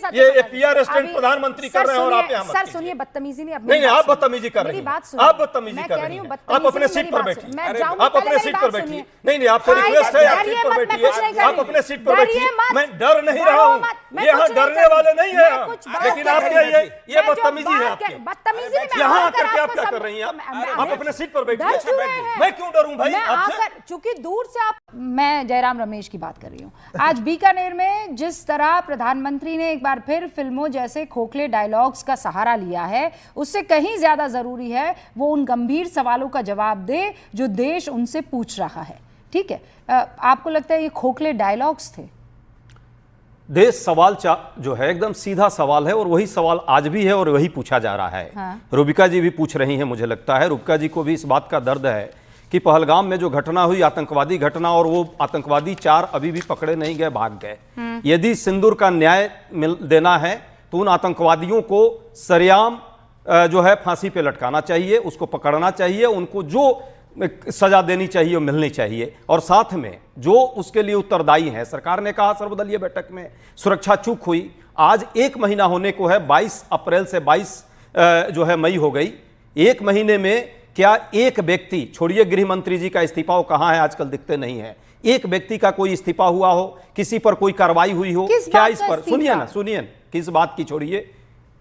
साथ ये PR stand प्रधानमंत्री कर रहे हैं और आप यहाँ सर सुनिए, बदतमीजी नहीं, आप बदतमीजी कर रही हैं, आप बदतमीजी कर रही हैं। आप अपने सीट पर बैठिए, आप अपने सीट पर बैठिए। नहीं, आपसे रिक्वेस्ट है, आप सीट पर बैठिए, आप अपने सीट पर बैठिए। मैं डर नहीं रहा हूँ, यहाँ डरने वाले नहीं है हम, लेकिन आपके ये बदतमीजी है आपकी। बदतमीजी यहाँ आकर के आप क्या कर रही हैं? आप अपने सीट पर बैठिए। मैं क्यों डरूं भाई आपसे? चूंकि दूर से आप, मैं जयराम रमेश की बात कर रही हूँ। आज बीकानेर में जिस तरह प्रधानमंत्री ने एक बार फिर फिल्मों जैसे खोखले डायलॉग्स का सहारा लिया है, उससे कहीं ज्यादा जरूरी है वो उन गंभीर सवालों का जवाब दे जो देश उनसे पूछ रहा है। ठीक है, आपको लगता है ये खोखले डायलॉग्स थे? देश सवाल जो है एकदम सीधा सवाल है और वही सवाल आज भी है और वही पूछा जा रहा है। हाँ। रूबिका जी भी पूछ रही हैं, मुझे लगता है रूबिका जी को भी इस बात का दर्द है कि पहलगाम में जो घटना हुई, आतंकवादी घटना, और वो आतंकवादी 4 अभी भी पकड़े नहीं गए, भाग गए। यदि सिंदूर का न्याय देना है तो उन आतंकवादियों को सरेआम जो है फांसी पे लटकाना चाहिए, उसको पकड़ना चाहिए, उनको जो सजा देनी चाहिए वो मिलनी चाहिए। और साथ में जो उसके लिए उत्तरदायी है, सरकार ने कहा सर्वदलीय बैठक में सुरक्षा चूक हुई, आज 1 महीना होने को है, 22 अप्रैल से 22 जो है मई हो गई। 1 महीने में क्या एक व्यक्ति, छोड़िए गृह मंत्री जी का इस्तीफा, वो कहाँ है आजकल, दिखते नहीं है, एक व्यक्ति का कोई इस्तीफा हुआ हो, किसी पर कोई कार्रवाई हुई हो क्या? इस पर सुनिए ना, सुनिए, किस बात की छोड़िए,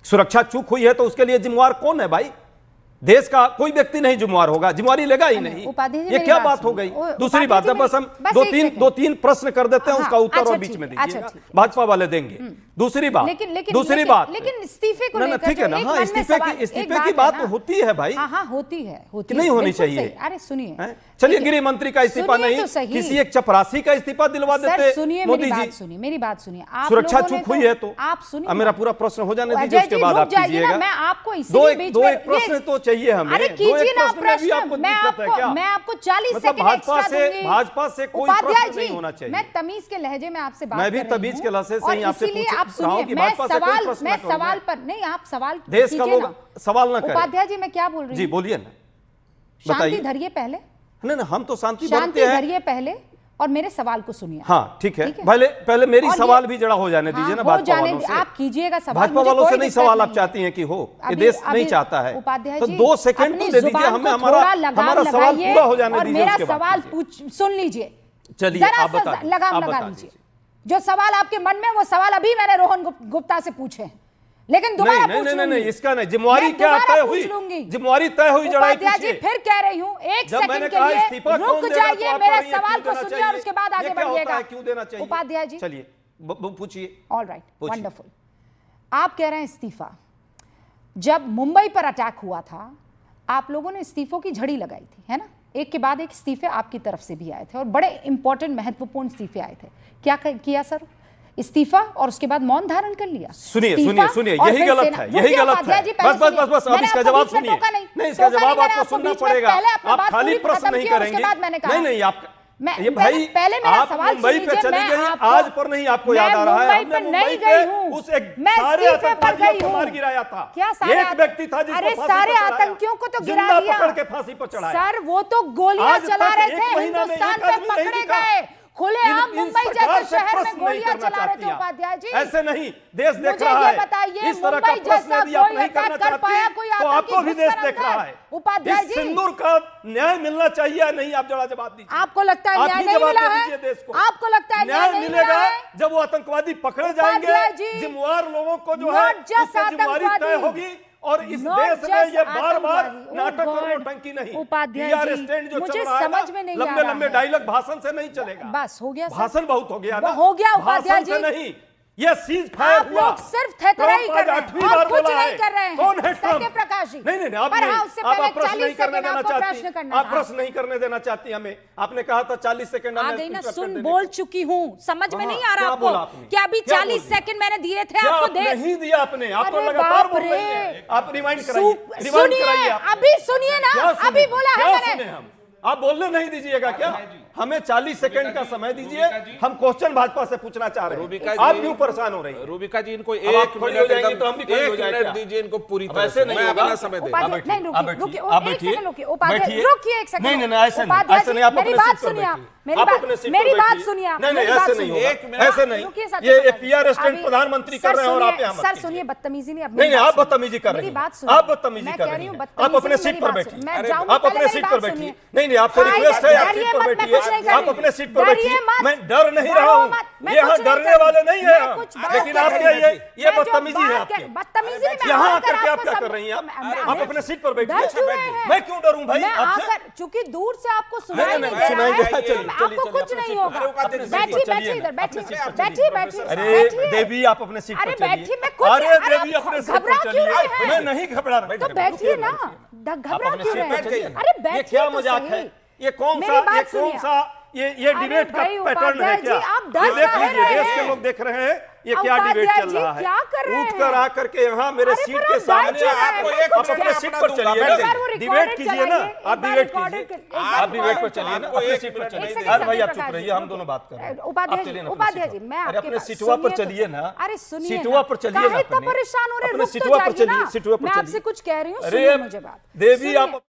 सुरक्षा चूक हुई है तो उसके लिए जिम्मेवार कौन है भाई? देश का कोई व्यक्ति नहीं जिम्मेवार होगा, जिम्मेवारी लेगा ही नहीं। ये क्या बात हो गई? दूसरी बात है, बस हम दो तीन प्रश्न कर देते हैं, उसका उत्तर और बीच में दीजिएगा, भाजपा वाले देंगे। दूसरी बात, लेकिन इस्तीफे को लेकर ठीक है ना, हाँ, इस्तीफे की बात होती है भाई, हाँ होती है, नहीं होनी चाहिए। अरे सुनिए, चलिए गृह मंत्री का इस्तीफा नहीं, किसी एक चपरासी का इस्तीफा दिलवा देते मोदी जी। मेरी बात सुनिए, सुरक्षा चूक हुई है तो आप सुनिए, मेरा पूरा प्रश्न हो जाने दीजिए, उसके बाद आप कीजिएगा। मैं आपको दो एक प्रश्न तो चाहिए हमें। अरे कीजिए ना प्रश्न, मैं आपको 40 सेकंड एक्स्ट्रा दूंगी। भाजपा से कोई प्रश्न नहीं होना चाहिए। मैं तमीज के लहजे में आपसे बात मैं भी तमीज के लहजे से ही आपसे पूछ रहा हूं कि भाजपा से कोई प्रश्न मैं सवाल पर नहीं, आप सवाल देश का लोग सवाल ना करें। उपाध्याय जी मैं क्या बोल रही हूं? जी बोलिए ना, शांति धरिए पहले। नहीं, हम तो शांति धरिए पहले और मेरे सवाल को सुनिए। हाँ ठीक है, पहले मेरी सवाल भी जड़ा हो जाने दीजिए ना भाजपा वालों से। आप कीजिएगा सवाल, भाजपा वालों से नहीं सवाल आप चाहती हैं कि हो, ये देश नहीं चाहता है तो 2 सेकंड तो दे दीजिए हमें, हमारा सवाल पूरा हो जाने दीजिए, मेरा सवाल सुन लीजिए। चलिए आप बता लगाम लगा लीजिए। जो सवाल आपके मन में, वो सवाल अभी मैंने रोहन गुप्ता से पूछे, लेकिन दोबारा नहीं, इसका नहीं, जिम्मेवारी क्या तय हुई, जिम्मेवारी तय हुई, जड़ाई पूछिए। फिर कह रही हूँ, 1 सेकंड के लिए रुक जाइए, मेरे सवाल को सुनिए और उसके बाद आगे बढ़िएगा। क्यों देना चाहिए उपाध्याय जी? चलिए पूछिए। Alright, wonderful. आप कह रहे हैं इस्तीफा, जब मुंबई पर अटैक हुआ था आप लोगों ने इस्तीफों की झड़ी लगाई थी, है ना? एक के बाद एक इस्तीफे आपकी तरफ से भी आए थे और बड़े इंपॉर्टेंट महत्वपूर्ण इस्तीफे आए थे। क्या किया सर? इस्तीफा और उसके बाद मौन धारण कर लिया। सुनिए, यही गलत है, यही गलत है। बस अब इसका जवाब सुनिए। नहीं, इसका जवाब आपको सुनना पड़ेगा, आप खाली प्रश्न नहीं करेंगे। नहीं, आप ये भाई पहले मेरा सवाल मुंबई पे चली गई, आज पर नहीं आपको याद आ रहा है? हमने मुंबई पे उस एक सारे आतंकवादियों को मार गिराया था। एक व्यक्ति था जिसको सारे आतंकियों को तो गिरा दिया, पकड़ के फांसी पर चढ़ाया। सर वो तो गोलियां चला रहे थे, हिंदुस्तान पे पकड़े गए, खुलेआम मुंबई जैसे शहर में गोलियां चला रहे थे। उपाध्याय जी ऐसे नहीं, देश देख रहा है। बताइए, इस तरह का प्रश्न यदि आप नहीं करना चाहती तो आपको भी देश देख रहा है। उपाध्याय जी, सिंदूर का न्याय मिलना चाहिए या नहीं, आप जरा जवाब दीजिए। आपको लगता है न्याय नहीं मिला है? देश को आपको लगता है न्याय मिलेगा जब वो आतंकवादी पकड़े जाएंगे, जिम्मेवार लोगों को जो है उससे जिम्मेवारी तय होगी। और इस देश में ये बार-बार नाटक और नौटंकी नहीं, उपाध्याय स्टैंड जो मुझे चल रहा है समझ में नहीं लंबे डायलॉग भाषण से नहीं चलेगा। बस हो गया, भाषण बहुत हो गया ना, हो गया उपाध्याय जी। नहीं, ये सीज फायर हुआ, लोग सिर्फ थेथराई कर रहे हैं और कुछ नहीं कर रहे हैं। कौन है सत्यप्रकाश जी? नहीं, आप प्रश्न नहीं करने देना चाहती, आप प्रश्न नहीं करने देना चाहती हमें। आपने कहा था 40 सेकंड आ गई ना, सुन बोल चुकी हूँ, समझ में नहीं आ रहा आपको क्या? अभी 40 सेकंड मैंने दिए थे आपको, नहीं दिया आपने, आप तो लगातार बोल रही हैं। आप रिमाइंड कराइए, सुनिए, अभी सुनिए ना, अभी बोला है मैंने। आप बोलने नहीं दीजिएगा क्या? हमें 40 सेकंड का समय दीजिए, हम क्वेश्चन भाजपा से पूछना चाह रहे हैं। आप क्यों परेशान हो रही हैं? रूबिका जी, इनको अब आप खड़ी हो जाएंगी तो हम भी खड़ी हो जाएंगे। 1 मिनट दीजिए इनको पूरी तरह ऐसे से। नहीं मैं होगा। अपना समय दे। नहीं, रुकिए, आप बैठिए, एक बैठिए, सेकंड रुकिए, उपाध्याय, बैठिए। रुकिए एक सेकंड। नहीं, नहीं, ऐसे नहीं, उपाध्याय ऐसे जी, नहीं, आप मेरी अपने बात सीट पर सुनिए आप, बैठिए। मेरी आप बात- अपने सीट मेरी पर बात बैठिए। सुनिए आप, नहीं, नहीं, मेरी बात ऐसे नहीं सुनिए। होगा, ऐसे नहीं। रुकिए सर, ये सर, PR असिस्टेंट अभी- प्रधानमंत्री सर कर रहे हैं और सुनिए, आप यहाँ मत सर कीजिए। सुनिए, बदतमीजी नहीं, नहीं, आप बदतमीजी कर रही मेरी हैं। बात सुनिए। आप बदतमीजी मैं कर कह रही रही हूँ, हैं। बदतमीजी आप अपने नहीं, सीट मेरी पर बात बैठिए। सुनिए। मैं जाऊंगी, आप अपने पहले सीट मेरी पर बात बैठिए। सुनिए। नहीं, नहीं, आपसे रिक्वेस्ट है, आप डरिए सीट पर मत, मैं बैठिए। कुछ नहीं कर आप रही। अपने सीट पर डरिए बैठिए। मत। मैं डर नहीं रहा डरो हूँ, मत, मैं यहाँ कुछ नहीं डरने कर रही। वाले नहीं मैं हैं कुछ हम। बात लेकिन कर आपके रही हूँ। ये मैं जो बदतमीजी है बात आपकी। बदतमीजी नहीं, मैं यहाँ आकर आकर के आप आपको क्या सब- कर रही हैं? मैं- आप अपने सीट पर बैठिए। डर क्यों रहे हैं? मैं क्यों डरूं भाई मैं आपसे? आकर, चूंकि दूर से आपको सुनाई नहीं, नहीं नहीं, दे सुनाई रहा दे है, रहा है, चलिए, आपको चलिए, कुछ चलिए, नहीं अपने होगा। सीट पर चलिए, बैठिए, चलिए, बैठिए इधर, अपने बैठिए, सीट पर बैठिए, चलिए। बैठिए, अरे बैठिए। देवी, आप अपने सीट अरे पर चलिए। बैठिए, मैं कुछ- अरे अरे देवी, आप अपने सीट घबरा पर क्यों चलिए। रहे हैं? मैं नहीं घबरा रहा। तो बैठिए ना, घबरा अपने क्यों सीट पर रहे चलिए। हैं? अरे बैठिए ये क्या तो मजाक सही। है? ये कौन मेरी सा बात सुनिए। ये अरे डिबेट का भाई, पैटर्न है उपाध्याय क्या? जी, आप डर ये देख काहे लीजिए, रहे देश हैं? के लोग देख रहे हैं ये क्या उपाध्याय डिबेट चल जी, रहा है। क्या कर रहे उठ कर हैं? आकर के यहाँ मेरे अरे सीट पर के आप सामने डर क्यों रहे हैं? आपको मैं एक कुछ आप मिनट अपने में सीट अपना पर दूंगा, चलिए बैठ ना। जाइए। डिबेट कीजिए ना, आप डिबेट रिकॉर्डेड कीजिए। आप डिबेट पर चलिए ना, अपने सीट पर चलिए। अरे भाई, आप चुप रहिए, हम दोनों बात कर रहे हैं। उपाध्याय जी, उपाध्याय जी, मैं अरे आपके अपने पास- सीटुआ पर सुनिए तो चलिए सही। ना। अरे सुनिए सीटुआ ना। पर चलिए ना, काहे इतना अपने। परेशान हो रहे हैं? अपने रुक तो सीटुआ पर जाइए ना। चलिए, सीटुआ पर मैं चलिए। आपसे कुछ कह रही हूँ, अरे सुनिए मुझे बात। देवी, सुनिए। आप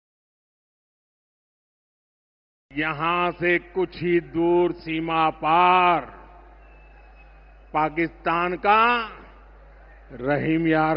यहां से कुछ ही दूर सीमा पार पाकिस्तान का रहीम यार